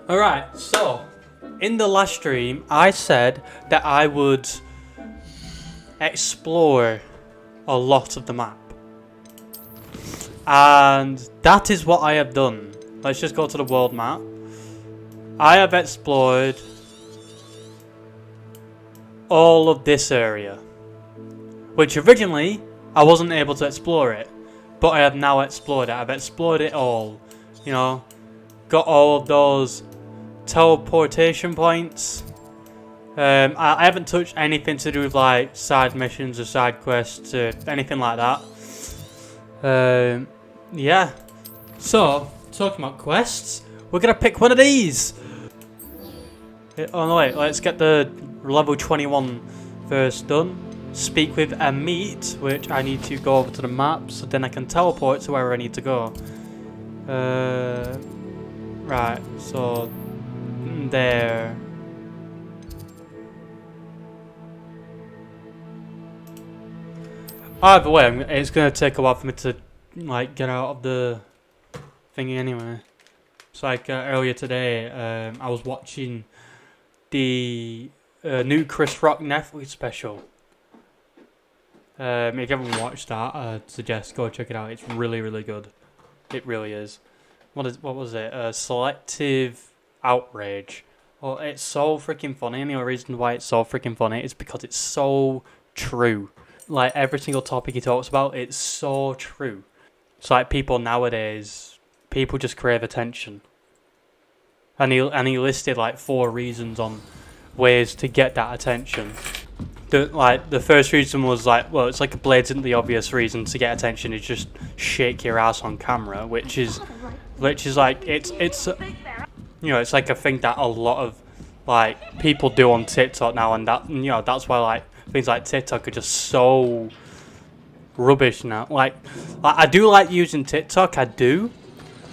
Alright, so in the last stream, I said that I would explore a lot of the map. And that is what I have done. Let's just go to the world map. I have explored all of this area, which originally I wasn't able to explore it, but I have now explored it. I've explored it all, you know, got all of those teleportation points. I haven't touched anything to do with like side missions or side quests or anything like that. Yeah. So, talking about quests, we're gonna pick one of these. Oh no, wait, let's get the level 21 first done. Speak with a meet, which I need to go over to the map so then I can teleport to where I need to go. Right, so there. Either way, it's gonna take a while for me to like get out of the thingy anyway. It's like earlier today, I was watching the new Chris Rock Netflix special. If you haven't watched that, I'd suggest go check it out. It's really, really good. It really is. What was it? Selective outrage. Well, it's so freaking funny, and the only reason why it's so freaking funny is because it's so true. Like every single topic he talks about, it's so true. It's like people nowadays, people just crave attention. And he listed like 4 reasons on ways to get that attention. The first reason was like, well, it's like a blatantly obvious reason to get attention is just shake your ass on camera, which is like it's you know, it's like a thing that a lot of like people do on TikTok now, and that, you know, that's why like things like TikTok are just so rubbish now. Like I do like using TikTok, I do.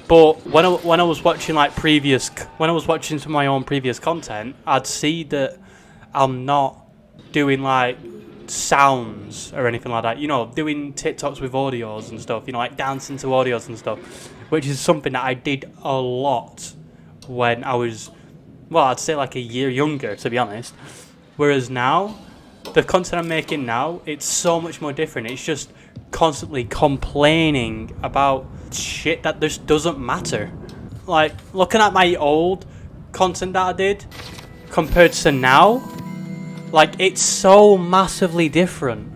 But when I was watching like when I was watching some of my own previous content, I'd see that I'm not doing like sounds or anything like that. You know, doing TikToks with audios and stuff. You know, like dancing to audios and stuff, which is something that I did a lot when I was, well, I'd say like a year younger, to be honest. Whereas now, the content I'm making now, it's so much more different. It's just constantly complaining about shit that just doesn't matter. Like, looking at my old content that I did compared to now, like, it's so massively different.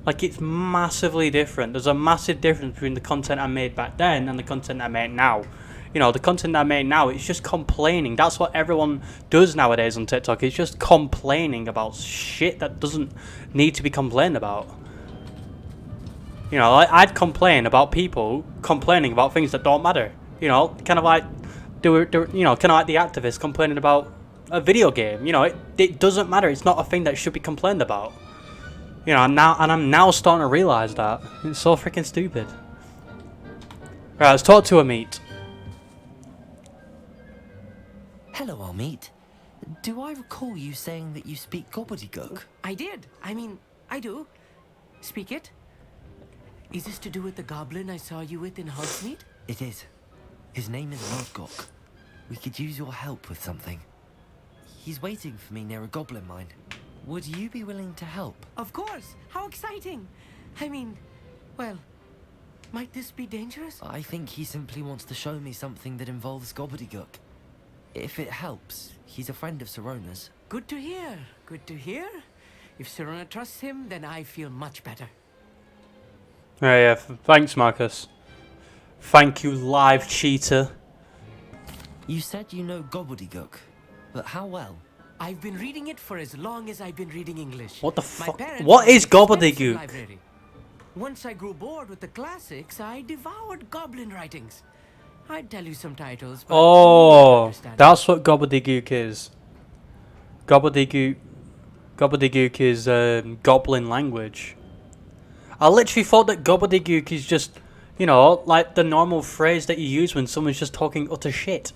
Like, it's massively different. There's a massive difference between the content I made back then and the content I make now. You know, the content I make now, it's just complaining. That's what everyone does nowadays on TikTok. It's just complaining about shit that doesn't need to be complained about. You know, I'd complain about people complaining about things that don't matter. You know, kind of like, kind of like the activists complaining about a video game. You know, it doesn't matter. It's not a thing that should be complained about. You know, I'm now starting to realise that. It's so freaking stupid. Right, let's talk to a meet. Hello, Almeet. Do I recall you saying that you speak gobbledygook? I did. I mean, I do. Speak it. Is this to do with the goblin I saw you with in Hogsmeade? It is. His name is Rodgok. We could use your help with something. He's waiting for me near a goblin mine. Would you be willing to help? Of course. How exciting. I mean, well, might this be dangerous? I think he simply wants to show me something that involves gobbledygook. If it helps, he's a friend of Sirona's. Good to hear. Good to hear. If Sirona trusts him, then I feel much better. Yeah, thanks, Marcus. Thank you, live cheater. You said you know gobbledygook, but how well? I've been reading it for as long as I've been reading English. What the fuck? parents What had is an expensive gobbledygook? library. Once I grew bored with the classics, I devoured goblin writings. I'd tell you some titles, but Oh, that's what gobbledygook is. Gobbledygook is goblin language. I literally thought that gobbledygook is just, you know, like the normal phrase that you use when someone's just talking utter shit.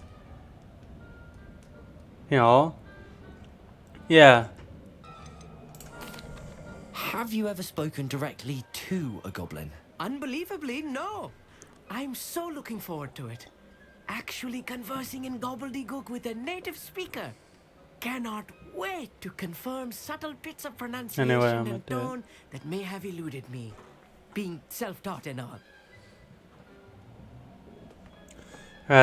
You know? Yeah. Have you ever spoken directly to a goblin? Unbelievably, no. I'm so looking forward to it. actually conversing in gobbledygook with a native speaker. Cannot wait to confirm subtle bits of pronunciation Anyway, I'm and gonna do it. tone that may have eluded me, being self-taught and all.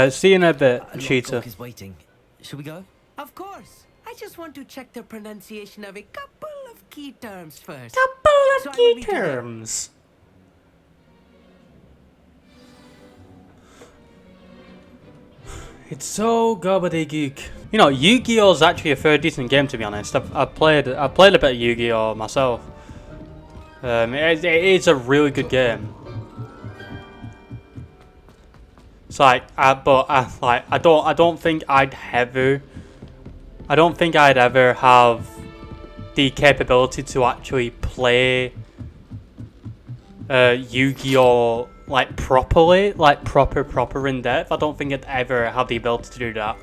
See you in a bit, Lord cheater. Gok is waiting. Shall we go? Of course. I just want to check the pronunciation of a couple of key terms first. Couple So I of will key meet you there. terms. It's so gobbledygook. You know, Yu-Gi-Oh is actually a fairly decent game, to be honest. I've played a bit of Yu-Gi-Oh myself. It's a really good game. It's like, I don't think I'd ever have the capability to actually play Yu-Gi-Oh like properly, like proper in depth. I don't think I'd ever have the ability to do that.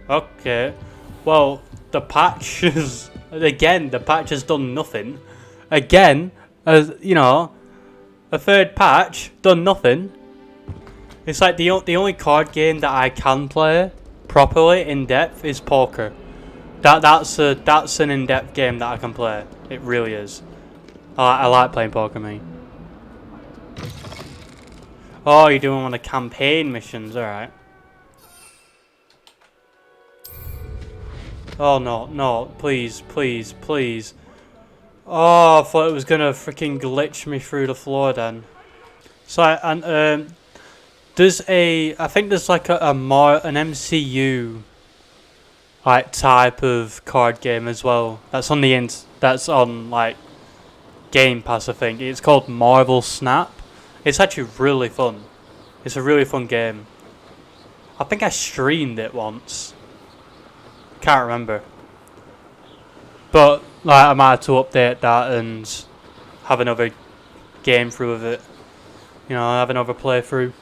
Okay, well, the patch has done nothing. Again, as you know, a third patch done nothing. It's like the only card game that I can play properly in depth is poker. That's an in-depth game that I can play. It really is. I like playing poker, me. Oh, you're doing one of the campaign missions, alright. Oh no, please. Oh, I thought it was gonna freaking glitch me through the floor then. So, I think there's like an MCU like type of card game as well. That's on like Game Pass, I think. It's called Marvel Snap. It's actually really fun. It's a really fun game. I think I streamed it once. Can't remember. But like I might have to update that and have another game through of it. You know, have another playthrough.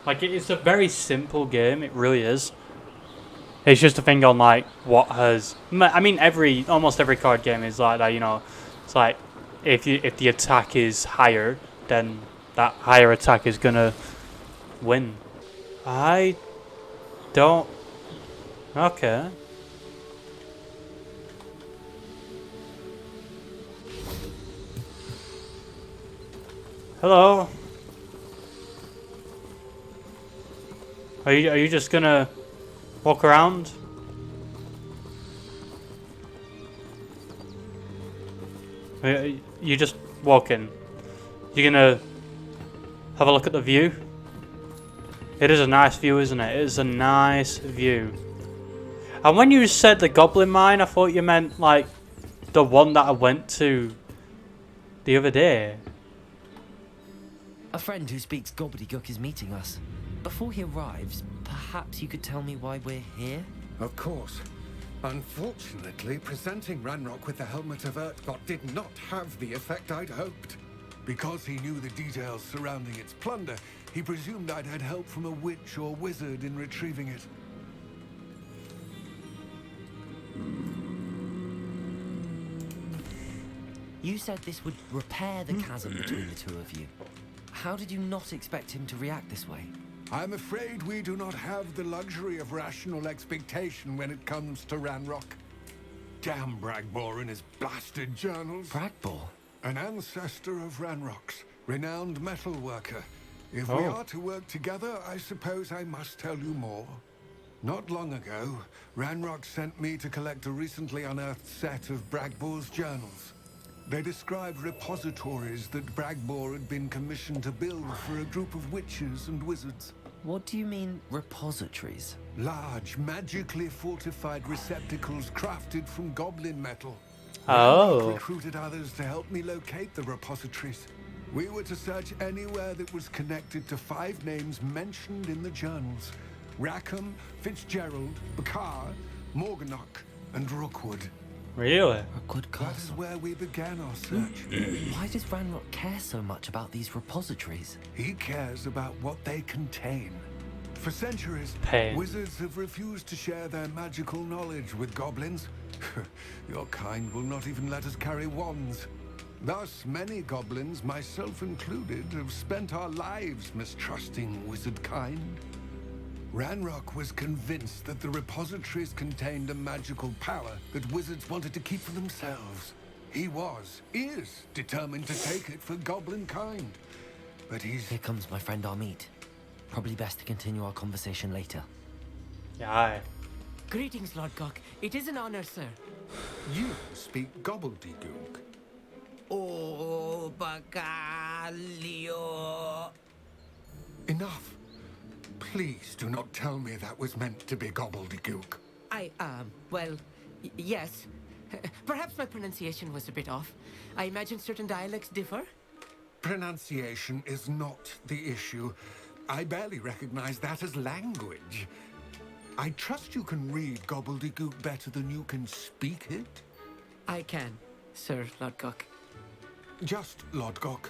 Like, it's a very simple game, it really is. It's just a thing on, like, I mean, almost every card game is like that, you know. It's like, if the attack is higher, then that higher attack is gonna win. I don't... Okay. Hello? Are you just gonna walk around? You just walking? You gonna have a look at the view? It is a nice view, isn't it? It is a nice view. And when you said the Goblin Mine, I thought you meant like the one that I went to the other day. A friend who speaks gobbledygook is meeting us. Before he arrives, perhaps you could tell me why we're here? Of course. Unfortunately, presenting Ranrock with the helmet of Urtkot did not have the effect I'd hoped. Because he knew the details surrounding its plunder, he presumed I'd had help from a witch or wizard in retrieving it. You said this would repair the chasm between the two of you. How did you not expect him to react this way? I'm afraid we do not have the luxury of rational expectation when it comes to Ranrock. Damn Bragbor and his blasted journals. Bragbor? An ancestor of Ranrock's, renowned metal worker. If we are to work together, I suppose I must tell you more. Not long ago, Ranrock sent me to collect a recently unearthed set of Bragbor's journals. They described repositories that Bragbor had been commissioned to build for a group of witches and wizards. What do you mean, repositories? Large, magically fortified receptacles crafted from goblin metal. Oh. Ranrock recruited others to help me locate the repositories. We were to search anywhere that was connected to 5 names mentioned in the journals. Rackham, Fitzgerald, Bakar, Morganach, and Rookwood. Really? A good That is castle. where we began our search. Why does Ranrock care so much about these repositories? He cares about what they contain. For centuries, Pain. wizards have refused to share their magical knowledge with goblins. Your kind will not even let us carry wands. Thus, many goblins, myself included, have spent our lives mistrusting wizard kind. Ranrock was convinced that the repositories contained a magical power that wizards wanted to keep for themselves. He is determined to take it for goblin kind. But he's... Here comes my friend Amit. Probably best to continue our conversation later. Yeah, aye. Greetings, Lord Gok. It is an honor, sir. You speak gobbledygook. Oh, Bacalio. Enough. Please do not tell me that was meant to be gobbledygook. Well, yes. Perhaps my pronunciation was a bit off. I imagine certain dialects differ. Pronunciation is not the issue. I barely recognize that as language. I trust you can read gobbledygook better than you can speak it? I can, Sir Lord Gok. Just Lodgok.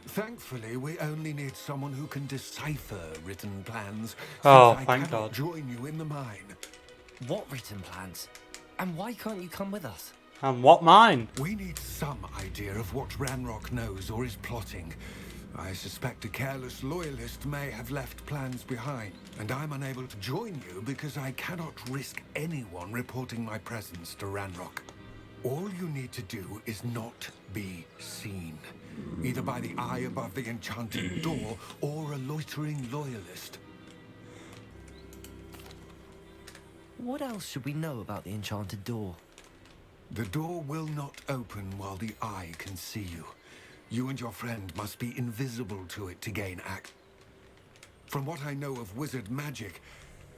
Thankfully, we only need someone who can decipher written plans. Oh, since I thank cannot God. join you in the mine. What written plans? And why can't you come with us? And what mine? We need some idea of what Ranrock knows or is plotting. I suspect a careless loyalist may have left plans behind, and I'm unable to join you because I cannot risk anyone reporting my presence to Ranrock. All you need to do is not be seen, either by the eye above the enchanted door or a loitering loyalist. What else should we know about the enchanted door? The door will not open while the eye can see you. You and your friend must be invisible to it to gain access. From what I know of wizard magic,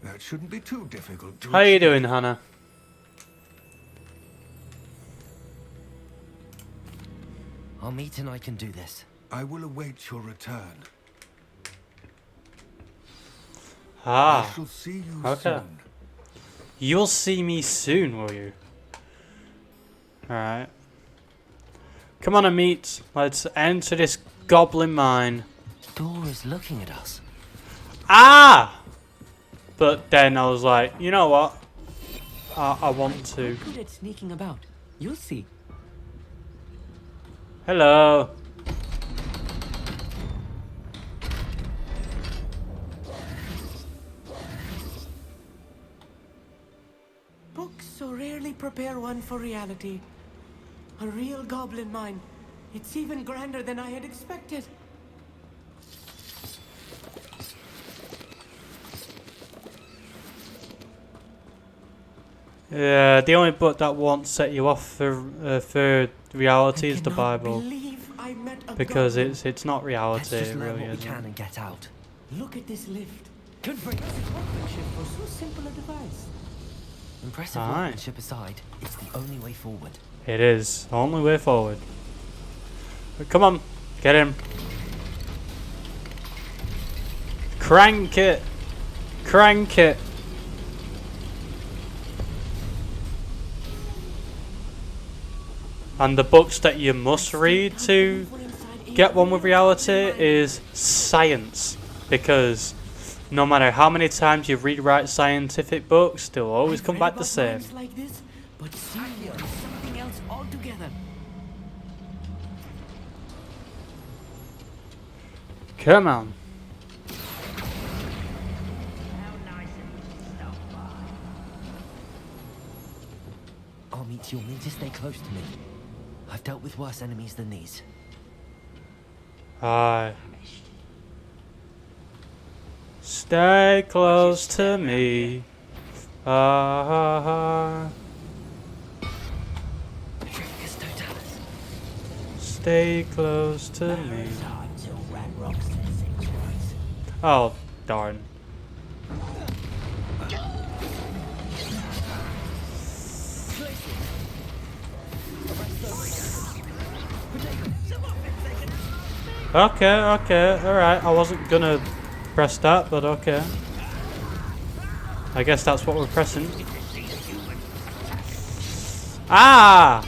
that shouldn't be too difficult to How you achieve. doing, Hannah? Amit and I can do this. I will await your return. I Ah, shall see you okay. soon. You'll see me soon, will you? Alright. Come on, Amit. Let's enter this goblin mine. The door is looking at us. Ah! But then I was like, you know what? I want to. Good at sneaking about. You'll see. Hello. Books so rarely prepare one for reality. A real goblin mine. It's even grander than I had expected. Yeah, the only book that won't set you off for reality is the cannot Bible, believe I met a because goblin. it's not Let's reality. just It learn really what we isn't. can and get out. Look at this lift. Good for workmanship for so simple a device. Impressive Aye. workmanship aside, it's the only way forward. It is only way forward. But come on, get in. Crank it, crank it. And the books that you must read to get one with reality is science, because no matter how many times you rewrite scientific books, they'll always come back the same. Like this, but seeing it is something else altogether. Come on. Amit, you'll need to stay close to me. I've dealt with worse enemies than these. Aye. Stay close to me. Ah. Dracus Totalis. Stay close to me. Oh, darn. Okay, alright. I wasn't gonna press that, but okay. I guess that's what we're pressing. Ah!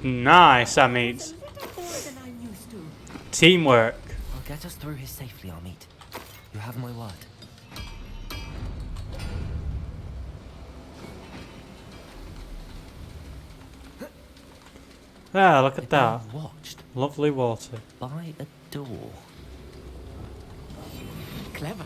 Nice, Amit. More than I'm used to. Teamwork. I'll get us through here safely, Amit. You have my word. Yeah, look at They're that. being watched Lovely water. by a door. Clever.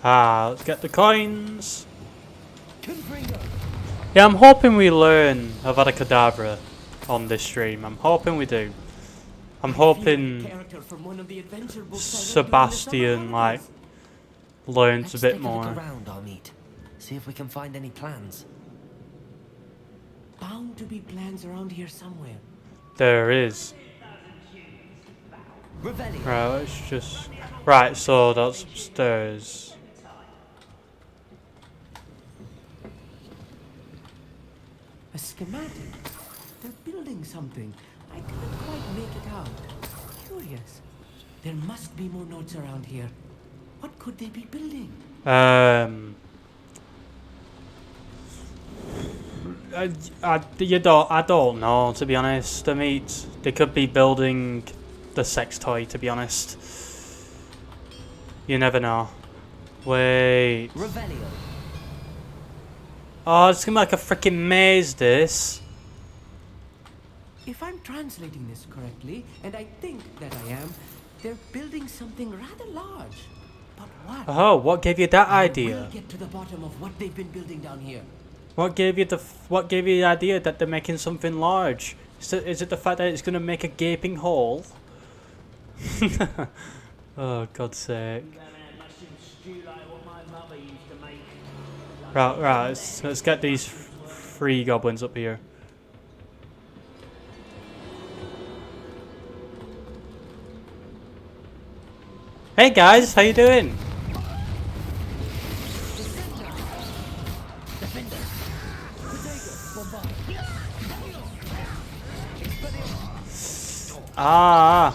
Ah, let's get the coins. Yeah, I'm hoping we learn Avada Kedavra on this stream. I'm hoping we do. I'm hoping Character from one of the adventure books I read during the Sebastian summer like holidays. learns Let's a bit take a look more. around our meet. See if we can find any plans. Bound to be plans around here somewhere. There is. Revelio. Right, let's just. Right, so that's upstairs. A schematic. They're building something. I can't quite make it out. Curious. There must be more notes around here. What could they be building? I don't know, to be honest. I mean, they could be building the sex toy, to be honest. You never know. Wait. Revelio. Oh, it's gonna be like a freaking maze, this. If I'm translating this correctly, and I think that I am, they're building something rather large. But what? Oh, what gave you that We'll idea? get to the bottom of what they've been building down here. What gave you the idea that they're making something large? Is it the fact that it's gonna make a gaping hole? Oh, God's sake. Right, let's get these three goblins up here. Hey guys, how you doing? Ah.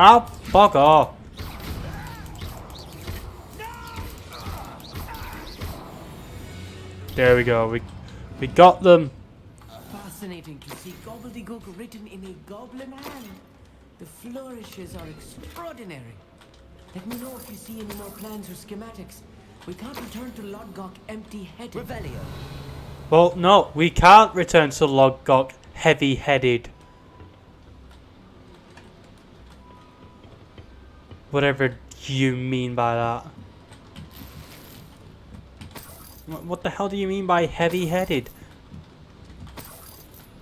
Ah, fuck off. There we go. We got them. Fascinating to see gobbledygook written in a goblin hand. The flourishes are extraordinary. Let me know if you see any more plans or schematics. We can't return to Lodgok empty-headed. Revelio. Well, no, we can't return to Lodgok heavy-headed. Whatever you mean by that. What the hell do you mean by heavy-headed?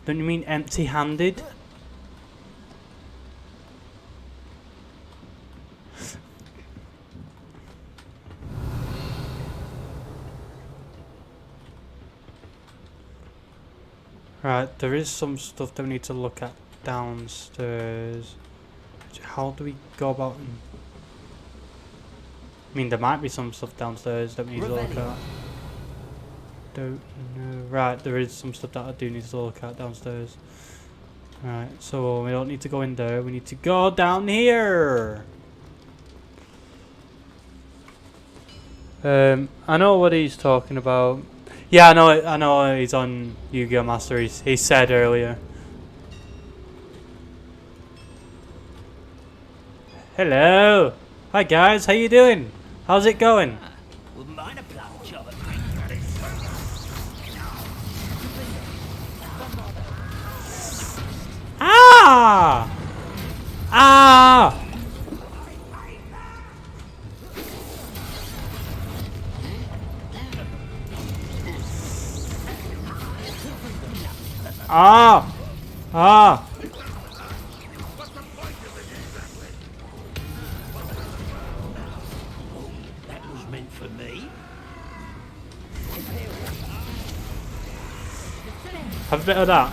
Don't you mean empty-handed? Right, there is some stuff that we need to look at downstairs. How do we go about? I mean, there might be some stuff downstairs that we need to look at. Don't know. Right, there is some stuff that I do need to look at downstairs. Right, so we don't need to go in there. We need to go down here. I know what he's talking about. Yeah, I know. He's on Yu-Gi-Oh! Master. He said earlier. Hello. Hi guys. How you doing? How's it going? Ah! Ah! Ah! Ah! That was meant for me. Have a bit of that.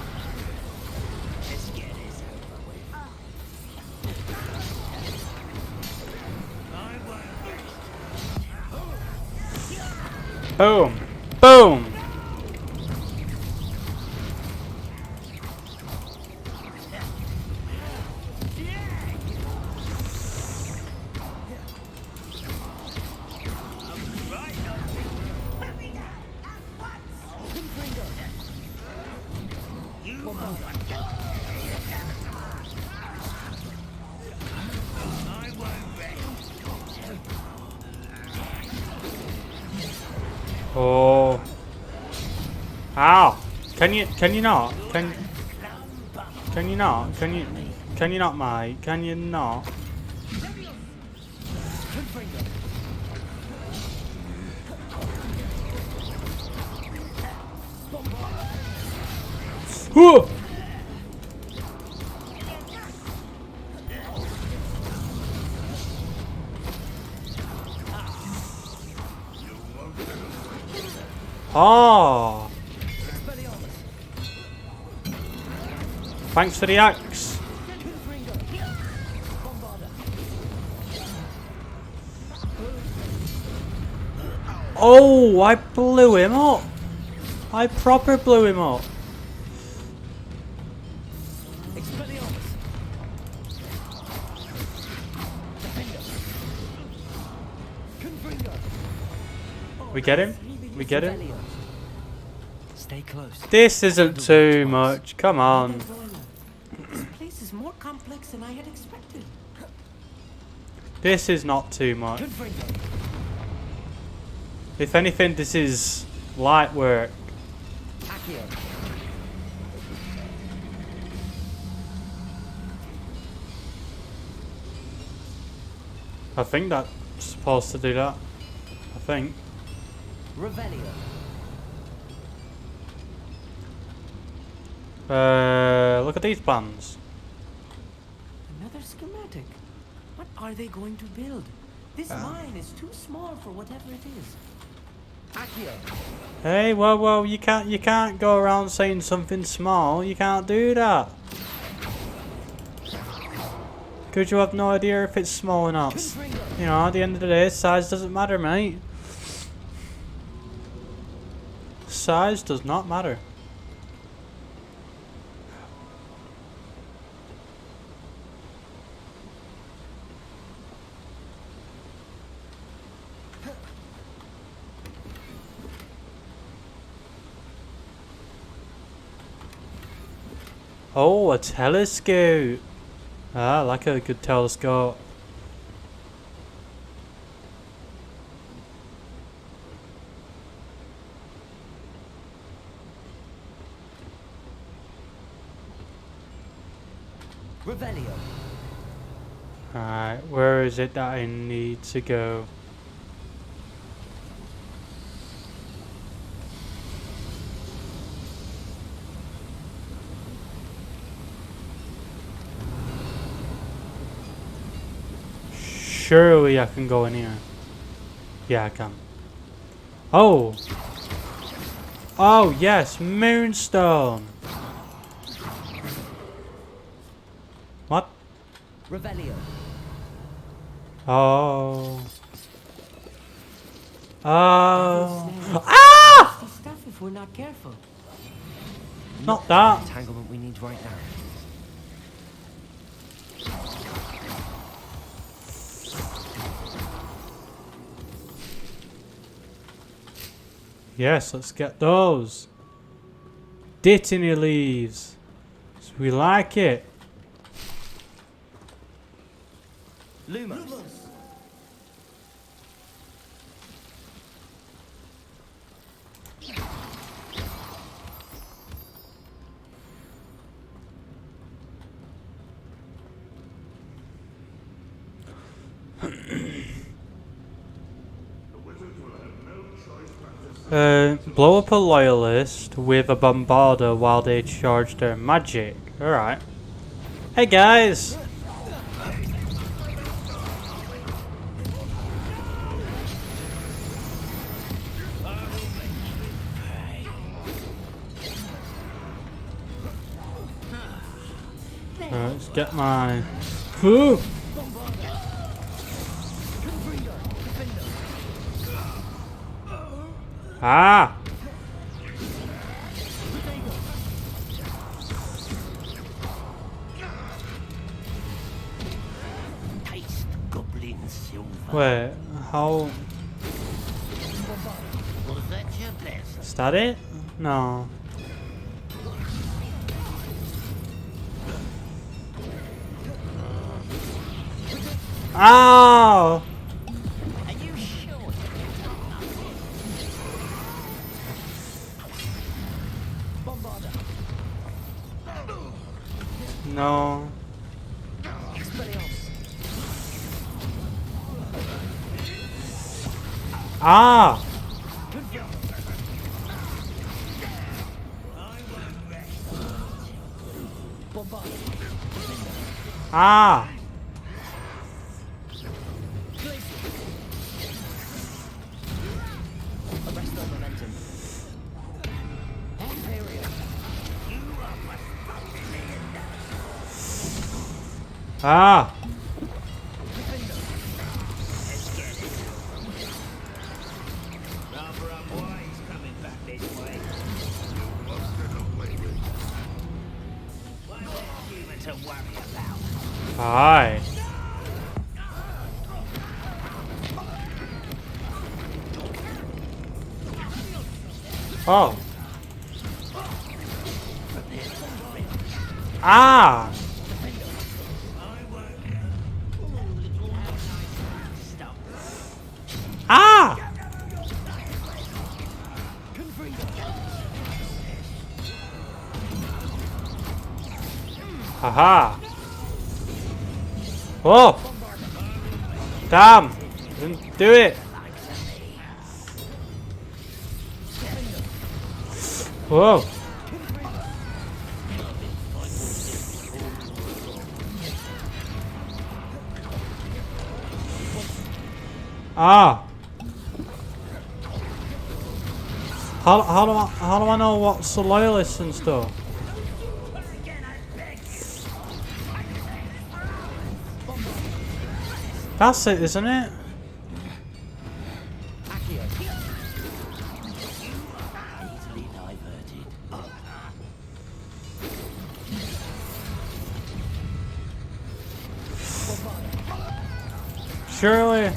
Boom! Boom! Oh. Ow. Can you not? Can you not? Can you not, mate? Can you not? Whoa! Oh! Thanks for the axe. Oh, I blew him up. I proper blew him up. We get him? We get him? Stay close. This isn't too much. Come on. This place is more complex than I had expected. This is not too much. If anything, this is light work. I think that's supposed to do that. I think. Look at these plans. Another schematic. What are they going to build? This mine is too small for whatever it is. Hey, well, you can't go around saying something small. You can't do that. Because you have no idea if it's small or not. You know, at the end of the day, size doesn't matter, mate. Size does not matter. Oh, a telescope. Ah, I like a good telescope. Alright, where is it that I need to go? Surely I can go in here. Yeah, I can. Oh! Oh, yes, Moonstone! What? Oh. Oh. Ah! Nasty stuff if we're not careful. Not that. Entanglement we need right now. Yes, let's get those. Dittany leaves. So we like it. Lumos. Blow up a loyalist with a bombarder while they charge their magic. Alright. Hey guys! Let's get my... Ooh. Ah! Wait, how... Is that it? No. Ow! No. Ah! Ah! Ah! Aye. Oh. Ah! Ah! Haha! Oh! Damn! Didn't do it! Whoa! Ah! How do I know what's the loyalists and stuff? That's it, isn't it? Surely.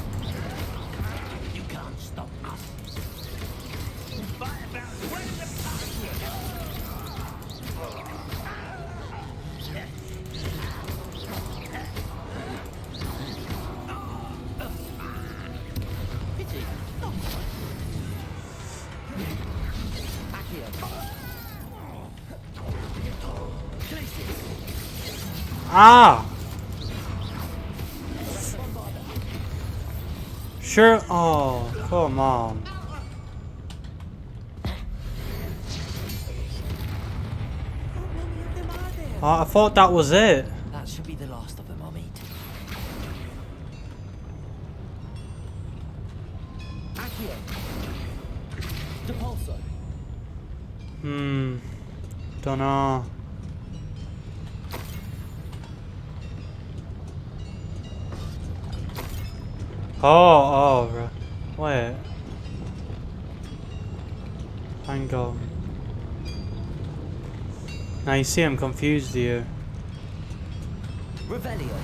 Ah! Sure. Oh, come on. Oh, I thought that was it. That should be the last of them I'll meet. Dunno. Oh, right. Wait. Hang on. Now you see I'm confused here. Revelio.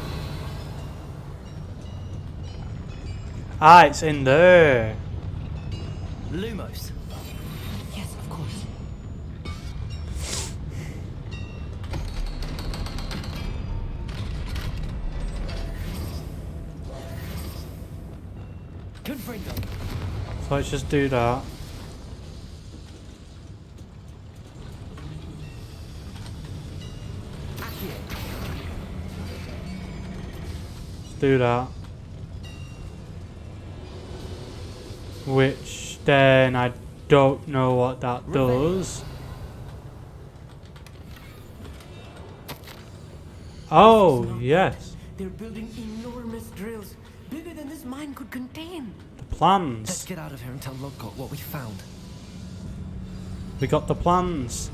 Ah, it's in there. Lumos. Yes, of course. Confringo. So let's just do that. Let's do that. Which then I don't know what that does. Oh, yes. They're building enormous drills, bigger than this mine could contain. The Let's plans. get out of here and tell Lodgok what we found. We got the plans.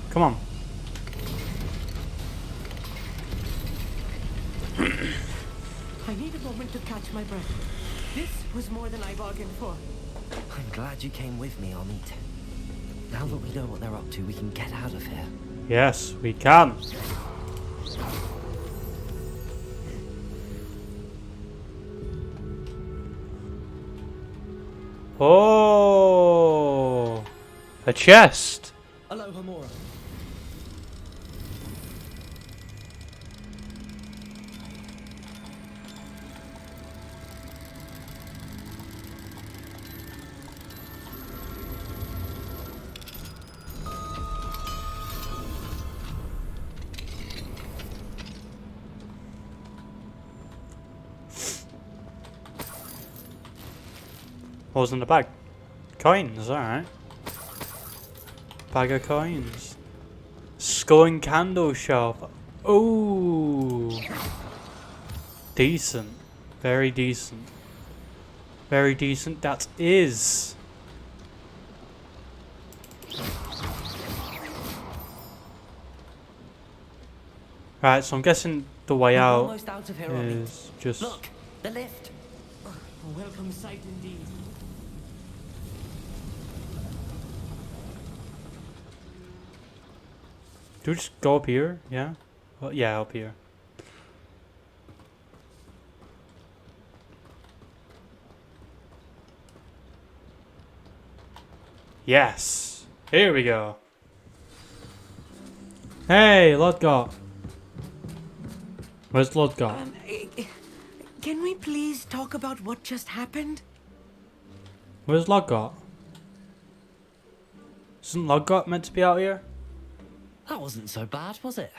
Come on. I need a moment to catch my breath. This was more than I bargained for. I'm glad you came with me, Amit. Now that we know what they're up to, we can get out of here. Yes, we can. Oh, a chest. Aloha Mora. What was in the bag? Coins, alright. Bag of coins. Skull and candle shop. Ooh. Decent. Very decent. Very decent that is. Right, so I'm guessing the way We're out almost out of here, Amit. is just... Look, the lift. A welcome sight indeed. Do we just go up here? Yeah? Well, yeah, up here. Yes! Here we go. Hey, Lodgott. Where's Lodgott? Can we please talk about what just happened? Where's Lodgott? Isn't Lodgott meant to be out here? That wasn't so bad, was it?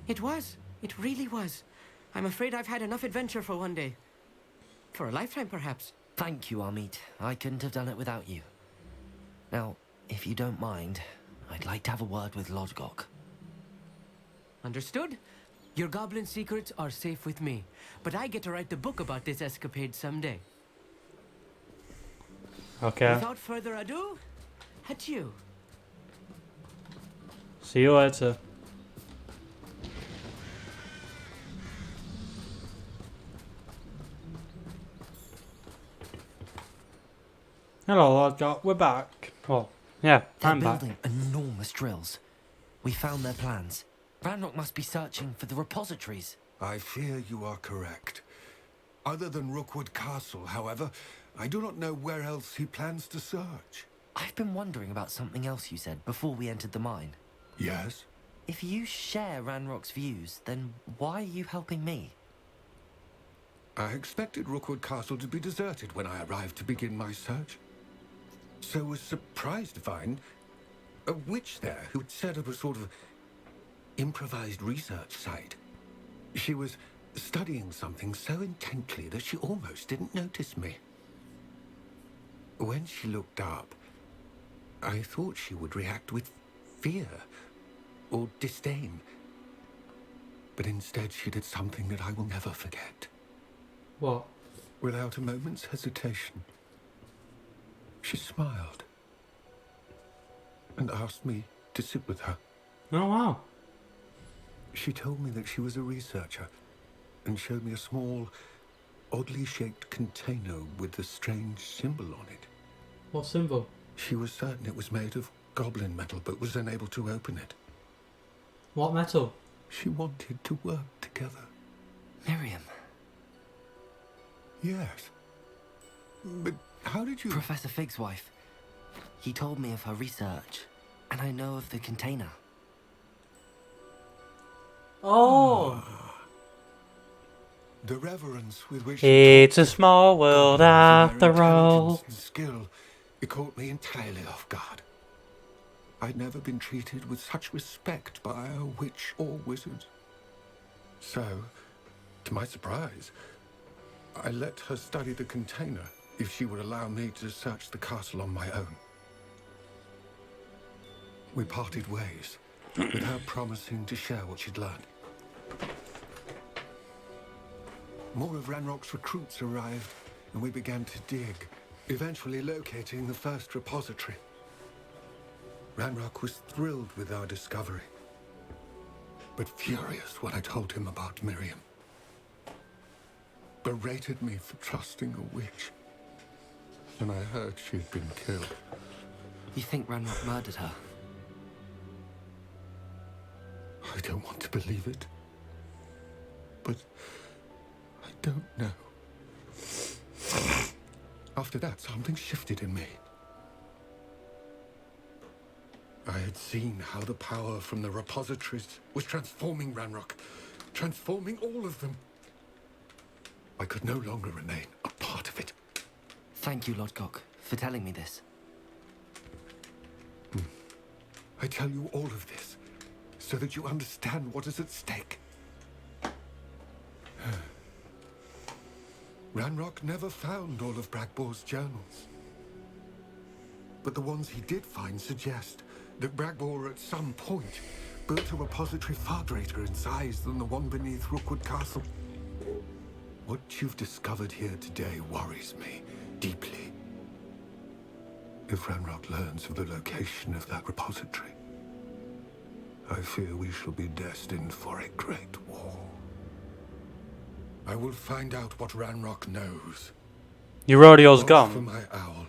It was. It really was. I'm afraid I've had enough adventure for one day. For a lifetime, perhaps. Thank you, Amit. I couldn't have done it without you. Now, if you don't mind, I'd like to have a word with Lodgok. Understood? Your goblin secrets are safe with me, but I get to write the book about this escapade someday. Okay. Without further ado, adieu. See you later. Hello, Lodgott. We're back. Well, yeah, They're I'm back. building enormous drills. We found their plans. Ranrock must be searching for the repositories. I fear you are correct. Other than Rookwood Castle, however, I do not know where else he plans to search. I've been wondering about something else you said before we entered the mine. Yes? If you share Ranrock's views, then why are you helping me? I expected Rookwood Castle to be deserted when I arrived to begin my search. So was surprised to find a witch there who'd set up a sort of improvised research site. She was studying something so intently that she almost didn't notice me. When she looked up, I thought she would react with fear or disdain. But instead she did something that I will never forget. What? Without a moment's hesitation, she smiled and asked me to sit with her. Oh, wow. She told me that she was a researcher and showed me a small, oddly shaped container with a strange symbol on it. What symbol? She was certain it was made of goblin metal, but was unable to open it. What metal? She wanted to work together. Miriam. Yes. But how did you... Professor Fig's wife. He told me of her research, and I know of the container. Oh! The reverence with which... It's a small world goblins and their after all. intelligence and skill, it caught me entirely off guard. I'd never been treated with such respect by a witch or wizard. So, to my surprise, I let her study the container if she would allow me to search the castle on my own. We parted ways, with her promising to share what she'd learned. More of Ranrock's recruits arrived, and we began to dig, eventually locating the first repository. Ranrock was thrilled with our discovery, but furious when I told him about Miriam. Berated me for trusting a witch, and I heard she'd been killed. You think Ranrock murdered her? I don't want to believe it, but I don't know. After that, something shifted in me. I had seen how the power from the repositories was transforming Ranrock, transforming all of them. I could no longer remain a part of it. Thank you, Lodgok, for telling me this. I tell you all of this so that you understand what is at stake. Ranrock never found all of Bragbor's journals. but the ones he did find suggest that Bragbor at some point built a repository far greater in size than the one beneath Rookwood Castle. What you've discovered here today worries me deeply. If Ranrock learns of the location of that repository, I fear we shall be destined for a great war. I will find out what Ranrock knows. Your audio's Watch for gone. my owl.